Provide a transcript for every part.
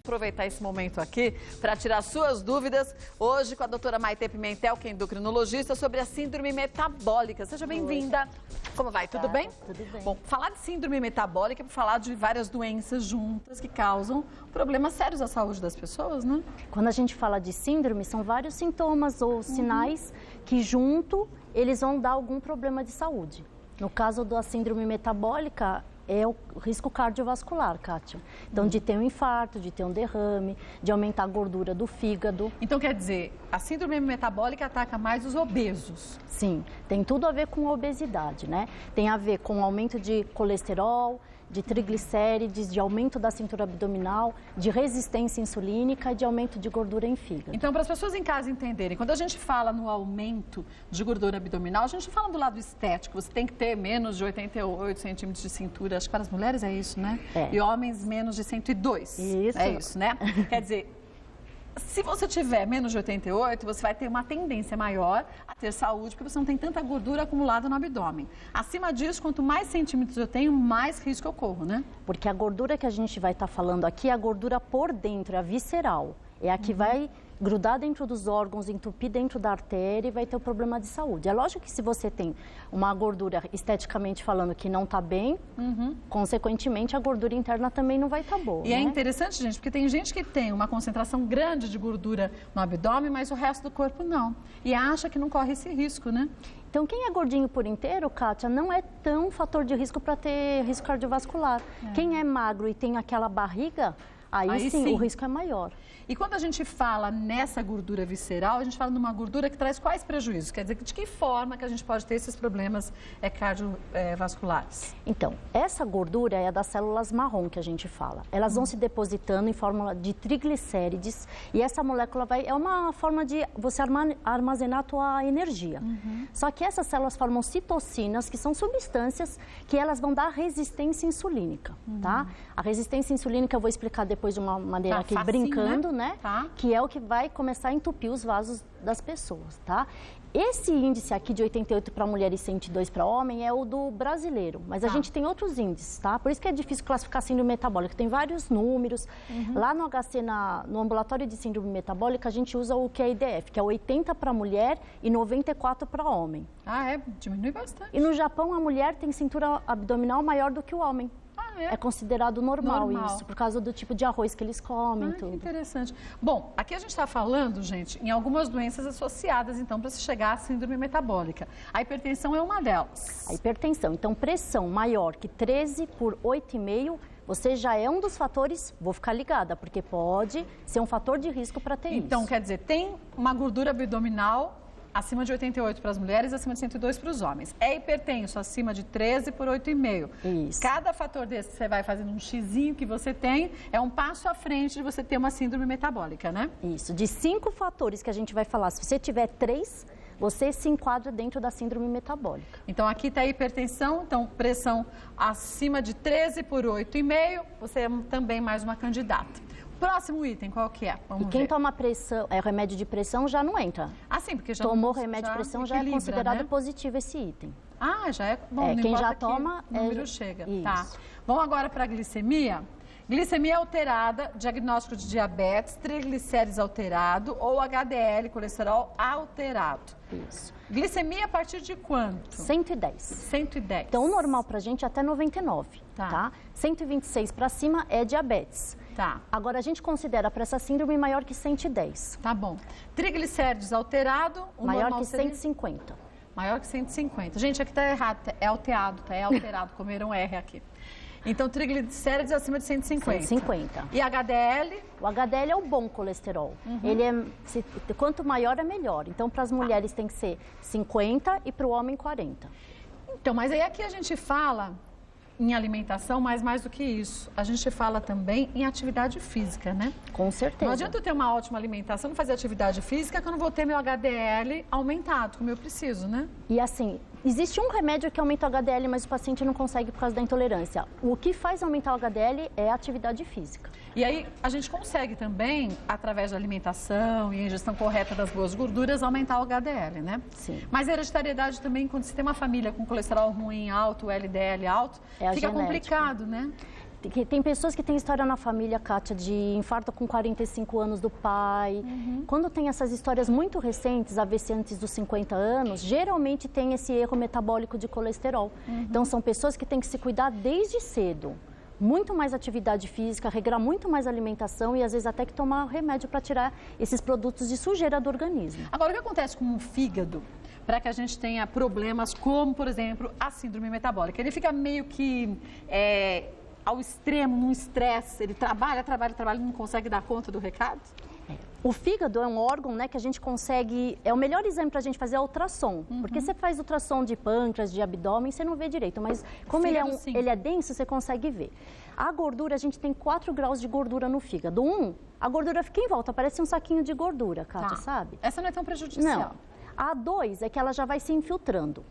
aproveitar esse momento aqui para tirar suas dúvidas. Hoje com a doutora Maitê Pimentel, que é endocrinologista, sobre a síndrome metabólica. Seja bem-vinda. Como vai? Tudo bem? Tudo bem. Bom, falar de síndrome metabólica é para falar de várias doenças juntas que causam problemas sérios à saúde das pessoas, né? Quando a gente fala de síndrome, são vários sintomas ou sinais que junto eles vão dar algum problema de saúde. No caso da síndrome metabólica, é o risco cardiovascular, Kátia. Então, de ter um infarto, de ter um derrame, de aumentar a gordura do fígado. Então, quer dizer, a síndrome metabólica ataca mais os obesos. Sim, tem tudo a ver com a obesidade, né? Tem a ver com aumento de colesterol, de triglicérides, de aumento da cintura abdominal, de resistência insulínica e de aumento de gordura em fígado. Então, para as pessoas em casa entenderem, quando a gente fala no aumento de gordura abdominal, a gente fala do lado estético. Você tem que ter menos de 88 centímetros de cintura. Acho que para as mulheres é isso, né? É. E homens menos de 102. Isso. É isso, né? Quer dizer, se você tiver menos de 88, você vai ter uma tendência maior a ter saúde, porque você não tem tanta gordura acumulada no abdômen. Acima disso, quanto mais centímetros eu tenho, mais risco eu corro, né? Porque a gordura que a gente vai estar falando aqui é a gordura por dentro, é a visceral. É a que vai grudar dentro dos órgãos, entupir dentro da artéria e vai ter o problema de saúde. É lógico que se você tem uma gordura, esteticamente falando, que não está bem, consequentemente a gordura interna também não vai estar boa. E né? é interessante, gente, porque tem gente que tem uma concentração grande de gordura no abdômen, mas o resto do corpo não. E acha que não corre esse risco, né? Então, quem é gordinho por inteiro, Kátia, não é tão fator de risco para ter risco cardiovascular. Quem é magro e tem aquela barriga, aí sim, o risco é maior. E quando a gente fala nessa gordura visceral, a gente fala numa gordura que traz quais prejuízos? Quer dizer, de que forma que a gente pode ter esses problemas cardiovasculares? Então, essa gordura é a das células marrom que a gente fala. Elas vão se depositando em forma de triglicérides e essa molécula é uma forma de você armazenar a tua energia. Só que essas células formam citocinas, que são substâncias que elas vão dar resistência insulínica, tá? A resistência insulínica eu vou explicar depois de uma maneira aqui, facinho, brincando, né? Tá. Que é o que vai começar a entupir os vasos das pessoas, tá? Esse índice aqui de 88 para mulher e 102 para homem é o do brasileiro, mas a gente tem outros índices, tá? Por isso que é difícil classificar síndrome metabólica, tem vários números. Lá no HC, no ambulatório de síndrome metabólica, a gente usa o QIDF, que é 80 para mulher e 94 para homem. Ah, é? Diminui bastante. E no Japão, a mulher tem cintura abdominal maior do que o homem. É considerado normal isso, por causa do tipo de arroz que eles comem. Que interessante. Bom, aqui a gente está falando, gente, em algumas doenças associadas, então, para se chegar à síndrome metabólica. A hipertensão é uma delas. A hipertensão. Então, pressão maior que 13 por 8,5, você já é um dos fatores, vou ficar ligada, porque pode ser um fator de risco para ter isso. Então, quer dizer, tem uma gordura abdominal acima de 88 para as mulheres, acima de 102 para os homens. É hipertenso, acima de 13 por 8,5. Isso. Cada fator desse, você vai fazendo um xizinho que você tem, é um passo à frente de você ter uma síndrome metabólica, né? Isso. De 5 fatores que a gente vai falar, se você tiver 3, você se enquadra dentro da síndrome metabólica. Então, aqui está a hipertensão, então, pressão acima de 13 por 8,5, você é também mais uma candidata. Próximo item, qual que é? Vamos ver. Toma pressão, remédio de pressão já não entra. Ah, sim, porque já tomou remédio de pressão já é considerado positivo esse item. Ah, já é bom. Quem já toma, o número chega. Isso. Tá. Vamos agora para a glicemia. Glicemia alterada, diagnóstico de diabetes, triglicérides alterado ou HDL, colesterol alterado. Isso. Glicemia a partir de quanto? 110. 110. Então, o normal pra gente é até 99, tá? 126 para cima é diabetes. Tá. Agora, a gente considera para essa síndrome maior que 110. Tá bom. Triglicérides alterado, o maior normal que seria... 150. Maior que 150. Gente, aqui tá errado, é alterado, tá? É alterado, comeram R aqui. Então, triglicérides acima de 150. 150. E HDL? O HDL é o bom colesterol. Ele quanto maior é melhor. Então, para as mulheres tem que ser 50 e para o homem 40. Então, mas aí aqui a gente fala em alimentação, mas mais do que isso, a gente fala também em atividade física, né? Com certeza. Não adianta eu ter uma ótima alimentação, não fazer atividade física, que eu não vou ter meu HDL aumentado, como eu preciso, né? E assim, existe um remédio que aumenta o HDL, mas o paciente não consegue por causa da intolerância. O que faz aumentar o HDL é a atividade física. E aí, a gente consegue também, através da alimentação e a ingestão correta das boas gorduras, aumentar o HDL, né? Sim. Mas a hereditariedade também, quando você tem uma família com colesterol ruim alto, LDL alto, fica complicado, né? Tem pessoas que têm história na família, Kátia, de infarto com 45 anos do pai. Quando tem essas histórias muito recentes, AVC antes dos 50 anos, geralmente tem esse erro metabólico de colesterol. Então, são pessoas que têm que se cuidar desde cedo. Muito mais atividade física, regrar muito mais alimentação e às vezes até que tomar remédio para tirar esses produtos de sujeira do organismo. Agora, o que acontece com o fígado para que a gente tenha problemas como, por exemplo, a síndrome metabólica? Ele fica meio que ao extremo, num estresse, ele trabalha e não consegue dar conta do recado? O fígado é um órgão, né, que a gente consegue... É o melhor exame para a gente fazer é ultrassom. Porque você faz ultrassom de pâncreas, de abdômen, você não vê direito. Mas como ele é denso, você consegue ver. A gordura, a gente tem 4 graus de gordura no fígado. A gordura fica em volta, parece um saquinho de gordura, Kátia, sabe? Essa não é tão prejudicial. Não. A 2 é que ela já vai se infiltrando.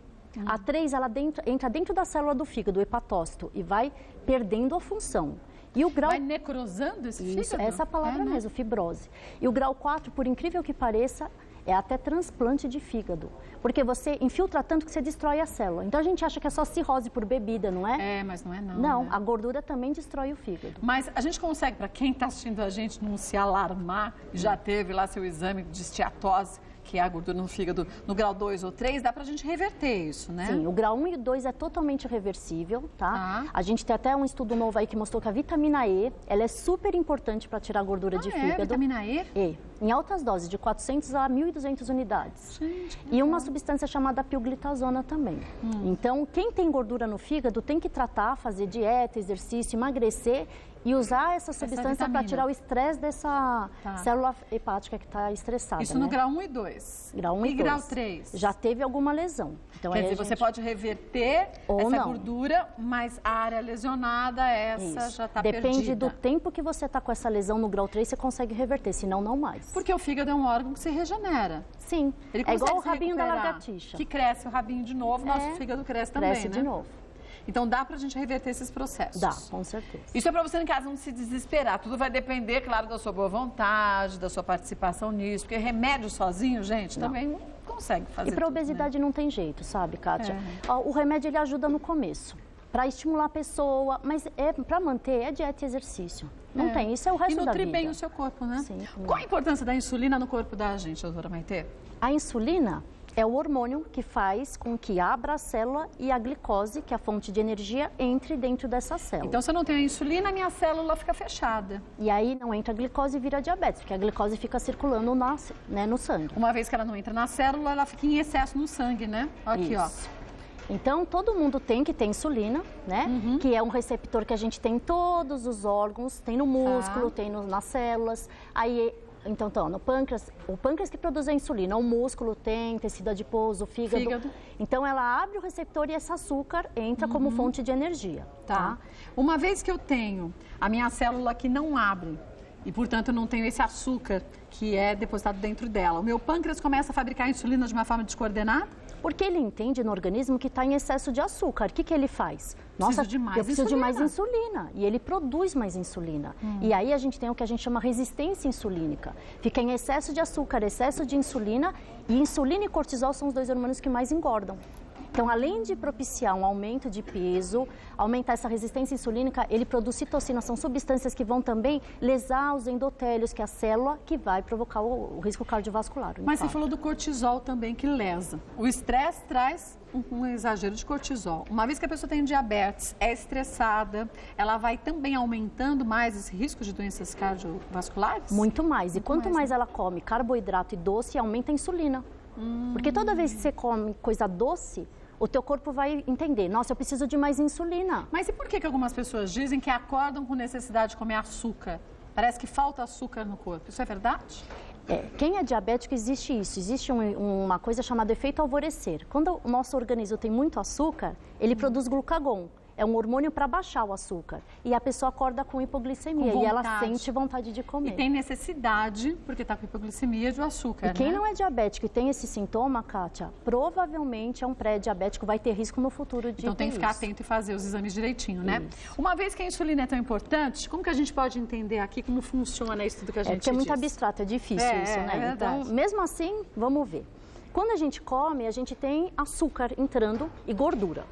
A 3, ela entra dentro da célula do fígado, o hepatócito, e vai perdendo a função. E o grau... Vai necrosando esse fígado? Isso, essa palavra mesmo, fibrose. E o grau 4, por incrível que pareça, é até transplante de fígado. Porque você infiltra tanto que você destrói a célula. Então a gente acha que é só cirrose por bebida, não é? Mas não é não. Não, né? A gordura também destrói o fígado. Mas a gente consegue, para quem está assistindo a gente, não se alarmar, já teve lá seu exame de esteatose, que é a gordura no fígado, no grau 2 ou 3, dá pra gente reverter isso, né? Sim, o grau 1 e 2 é totalmente reversível, tá? A gente tem até um estudo novo aí que mostrou que a vitamina E, ela é super importante para tirar a gordura de fígado. Vitamina E? E, em altas doses, de 400 a 1.200 unidades. Gente, e uma substância chamada pioglitazona também. Então, quem tem gordura no fígado tem que tratar, fazer dieta, exercício, emagrecer e usar essa substância para tirar o estresse dessa célula hepática que está estressada. Isso no grau 1 e 2. Grau 1 e 2. Grau 3? Já teve alguma lesão. Então, quer dizer, você pode reverter essa gordura, mas a área lesionada, essa já está perdida. Depende do tempo que você está com essa lesão no grau 3, você consegue reverter, senão não mais. Porque o fígado é um órgão que se regenera. Sim, ele é igual o rabinho da lagartixa. Que cresce o rabinho de novo, nosso fígado cresce também, Cresce de novo. Então, dá pra gente reverter esses processos? Dá, com certeza. Isso é para você em casa não se desesperar. Tudo vai depender, claro, da sua boa vontade, da sua participação nisso. Porque remédio sozinho, gente, também não consegue fazer. E para obesidade não tem jeito, sabe, Kátia? O remédio, ele ajuda no começo, para estimular a pessoa, mas para manter é dieta e exercício. Não tem, isso é o resto da vida. E nutrir bem o seu corpo, né? Sim. Qual a importância da insulina no corpo da gente, doutora Maitê? A insulina é o hormônio que faz com que abra a célula e a glicose, que é a fonte de energia, entre dentro dessa célula. Então, se eu não tenho a insulina, a minha célula fica fechada. E aí não entra a glicose e vira diabetes, porque a glicose fica circulando no sangue. Uma vez que ela não entra na célula, ela fica em excesso no sangue, né? Aqui, isso. Então, todo mundo tem que ter insulina, né? Que é um receptor que a gente tem em todos os órgãos, tem no músculo, tem nas células. Aí... Então, no pâncreas, o pâncreas que produz a insulina, o músculo tem, tecido adiposo, o fígado. Então, ela abre o receptor e esse açúcar entra como fonte de energia. Tá? Uma vez que eu tenho a minha célula que não abre e, portanto, eu não tenho esse açúcar que é depositado dentro dela, o meu pâncreas começa a fabricar insulina de uma forma descoordenada? Porque ele entende no organismo que está em excesso de açúcar. O que ele faz? Nossa, eu preciso de mais insulina. E ele produz mais insulina. E aí a gente tem o que a gente chama resistência insulínica. Fica em excesso de açúcar, excesso de insulina. E insulina e cortisol são os 2 hormônios que mais engordam. Então, além de propiciar um aumento de peso, aumentar essa resistência insulínica, ele produz citocina, são substâncias que vão também lesar os endotélios, que é a célula que vai provocar o risco cardiovascular. Mas você falou do cortisol também, que lesa. O estresse traz um exagero de cortisol. Uma vez que a pessoa tem diabetes, é estressada, ela vai também aumentando mais esse risco de doenças cardiovasculares? Muito mais. E quanto mais ela come carboidrato e doce, aumenta a insulina. Porque toda vez que você come coisa doce, o teu corpo vai entender, nossa, eu preciso de mais insulina. Mas e por que algumas pessoas dizem que acordam com necessidade de comer açúcar? Parece que falta açúcar no corpo. Isso é verdade? Quem é diabético, existe isso. Existe uma coisa chamada efeito alvorecer. Quando o nosso organismo tem muito açúcar, ele produz glucagon. É um hormônio para baixar o açúcar. E a pessoa acorda com hipoglicemia e ela sente vontade de comer. E tem necessidade, porque está com hipoglicemia, do açúcar, E quem não é diabético e tem esse sintoma, Kátia, provavelmente é um pré-diabético, vai ter risco no futuro de Então tem que ficar atento e fazer os exames direitinho, né? Uma vez que a insulina é tão importante, como que a gente pode entender aqui como funciona isso tudo que a gente disse? É muito abstrato, é difícil isso, né? Então, mesmo assim, vamos ver. Quando a gente come, a gente tem açúcar entrando e gordura.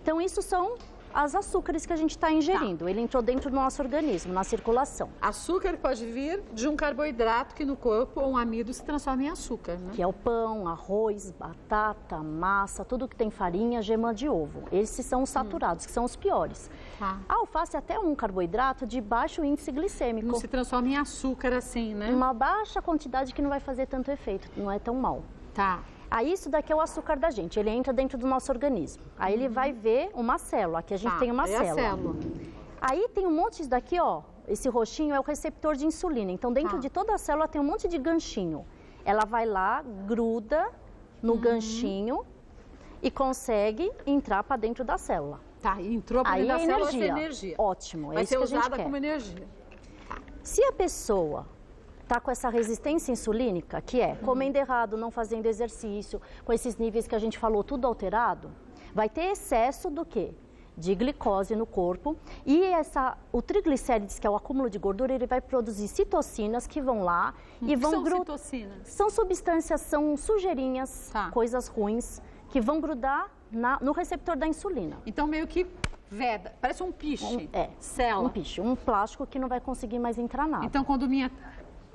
Então, isso são as açúcares que a gente está ingerindo. Ele entrou dentro do nosso organismo, na circulação. Açúcar pode vir de um carboidrato que no corpo, ou um amido, se transforma em açúcar, né? Que é o pão, arroz, batata, massa, tudo que tem farinha, gema de ovo. Esses são os saturados, que são os piores. Tá. A alface é até um carboidrato de baixo índice glicêmico. Não se transforma em açúcar assim, né? Uma baixa quantidade que não vai fazer tanto efeito, não é tão mal. Tá. Aí isso daqui é o açúcar da gente, ele entra dentro do nosso organismo. Aí ele vai ver uma célula, aqui a gente tem uma célula. A célula. Aí tem um monte disso daqui, ó, esse roxinho é o receptor de insulina. Então dentro de toda a célula tem um monte de ganchinho. Ela vai lá, gruda no ganchinho e consegue entrar para dentro da célula. Tá, entrou para dentro da célula, vai ser energia. Ótimo, vai isso que a gente quer. Vai ser usada como energia. Se a pessoa está com essa resistência insulínica, que é comendo errado, não fazendo exercício, com esses níveis que a gente falou, tudo alterado, vai ter excesso do quê? De glicose no corpo. E o triglicérides, que é o acúmulo de gordura, ele vai produzir citocinas que vão lá e vão grudar. O que são citocinas? São substâncias, são sujeirinhas, coisas ruins, que vão grudar no receptor da insulina. Então, meio que veda, parece um piche. Célula. Um piche, um plástico que não vai conseguir mais entrar nada. Então, quando minha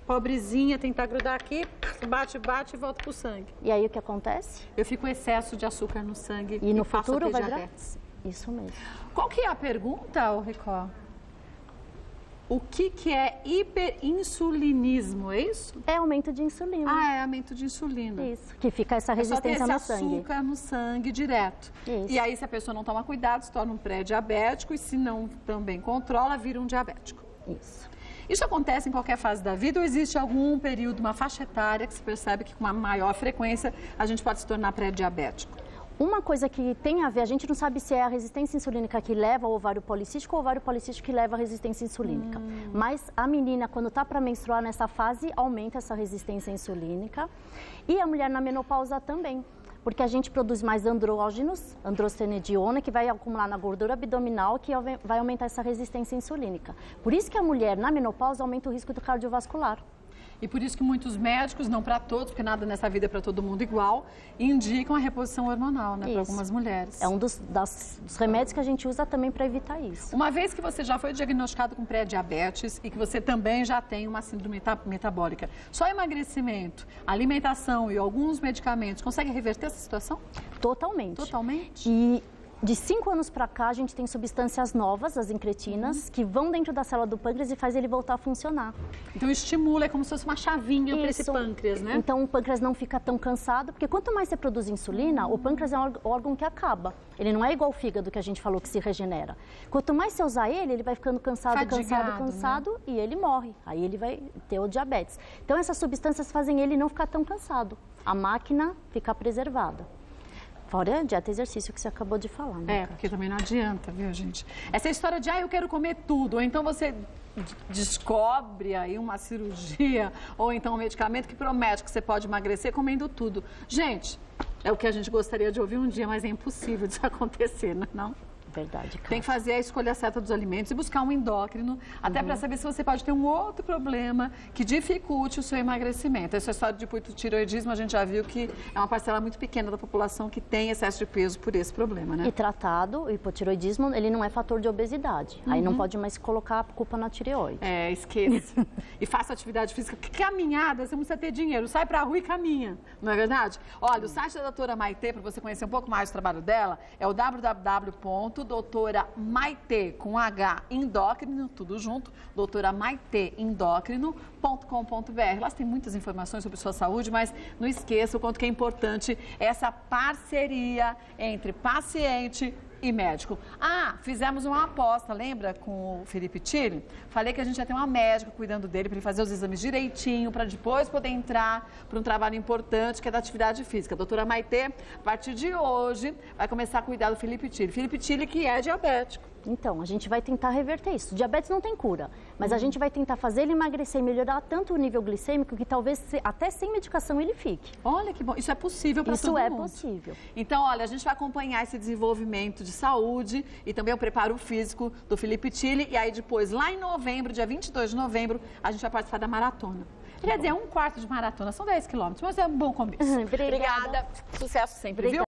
pobrezinha tentar grudar aqui, bate e volta pro sangue. E aí o que acontece? Eu fico com excesso de açúcar no sangue e no futuro vai diabetes. Isso mesmo. Qual que é a pergunta, Ricó? O que é hiperinsulinismo, é isso? É aumento de insulina. Ah, é aumento de insulina. Isso, que fica essa resistência no sangue. Só ter esse açúcar no sangue direto. Isso. E aí, se a pessoa não toma cuidado, se torna um pré-diabético e se não também controla, vira um diabético. Isso. Isso acontece em qualquer fase da vida ou existe algum período, uma faixa etária que se percebe que com uma maior frequência a gente pode se tornar pré-diabético? Uma coisa que tem a ver, a gente não sabe se é a resistência insulínica que leva ao ovário policístico ou o ovário policístico que leva à resistência insulínica. Mas a menina, quando está para menstruar nessa fase, aumenta essa resistência insulínica. E a mulher na menopausa também. Porque a gente produz mais andrógenos, androstenediona, que vai acumular na gordura abdominal, que vai aumentar essa resistência insulínica. Por isso que a mulher na menopausa aumenta o risco do cardiovascular. E por isso que muitos médicos, não para todos, porque nada nessa vida é para todo mundo igual, indicam a reposição hormonal, né, para algumas mulheres. É um dos remédios que a gente usa também para evitar isso. Uma vez que você já foi diagnosticado com pré-diabetes e que você também já tem uma síndrome metabólica, só emagrecimento, alimentação e alguns medicamentos consegue reverter essa situação? Totalmente. Totalmente? E de 5 anos para cá, a gente tem substâncias novas, as incretinas, que vão dentro da célula do pâncreas e faz ele voltar a funcionar. Então estimula, é como se fosse uma chavinha para esse pâncreas, né? Então o pâncreas não fica tão cansado, porque quanto mais você produz insulina, o pâncreas é um órgão que acaba. Ele não é igual o fígado que a gente falou que se regenera. Quanto mais você usar ele vai ficando cansado, Fadigado, e ele morre. Aí ele vai ter o diabetes. Então essas substâncias fazem ele não ficar tão cansado. A máquina fica preservada. Fora a dieta e exercício que você acabou de falar, né? Porque também não adianta, viu, gente? Essa história de, eu quero comer tudo, ou então você descobre aí uma cirurgia, ou então um medicamento que promete que você pode emagrecer comendo tudo. Gente, é o que a gente gostaria de ouvir um dia, mas é impossível disso acontecer, não? Verdade, cara. Tem que fazer a escolha certa dos alimentos e buscar um endócrino, até para saber se você pode ter um outro problema que dificulte o seu emagrecimento. Essa história de hipotireoidismo, a gente já viu que é uma parcela muito pequena da população que tem excesso de peso por esse problema, né? E tratado, o hipotireoidismo, ele não é fator de obesidade. Aí não pode mais colocar a culpa na tireoide. Esqueça. E faça atividade física. Caminhada, você não precisa ter dinheiro. Sai pra rua e caminha, não é verdade? Olha, o site da doutora Maitê, para você conhecer um pouco mais do trabalho dela, é o doutora Maitê, com H, endócrino, tudo junto, doutoramaiteendócrino.com.br. Lá tem muitas informações sobre sua saúde, mas não esqueça o quanto que é importante essa parceria entre paciente e médico. Fizemos uma aposta, lembra, com o Felipe Tille? Falei que a gente ia ter uma médica cuidando dele para ele fazer os exames direitinho, para depois poder entrar para um trabalho importante, que é da atividade física. A doutora Maitê, a partir de hoje, vai começar a cuidar do Felipe Tille. Felipe Tille, que é diabético. Então, a gente vai tentar reverter isso. O diabetes não tem cura, mas a gente vai tentar fazer ele emagrecer e melhorar tanto o nível glicêmico que talvez até sem medicação ele fique. Olha que bom, isso é possível para todo mundo. Isso é possível. Então, olha, a gente vai acompanhar esse desenvolvimento de saúde e também o preparo físico do Felipe Tille. E aí depois, lá em novembro, dia 22 de novembro, a gente vai participar da maratona. Quer dizer, é um quarto de maratona, são 10 quilômetros, mas é um bom começo. Obrigada. Sucesso sempre, viu?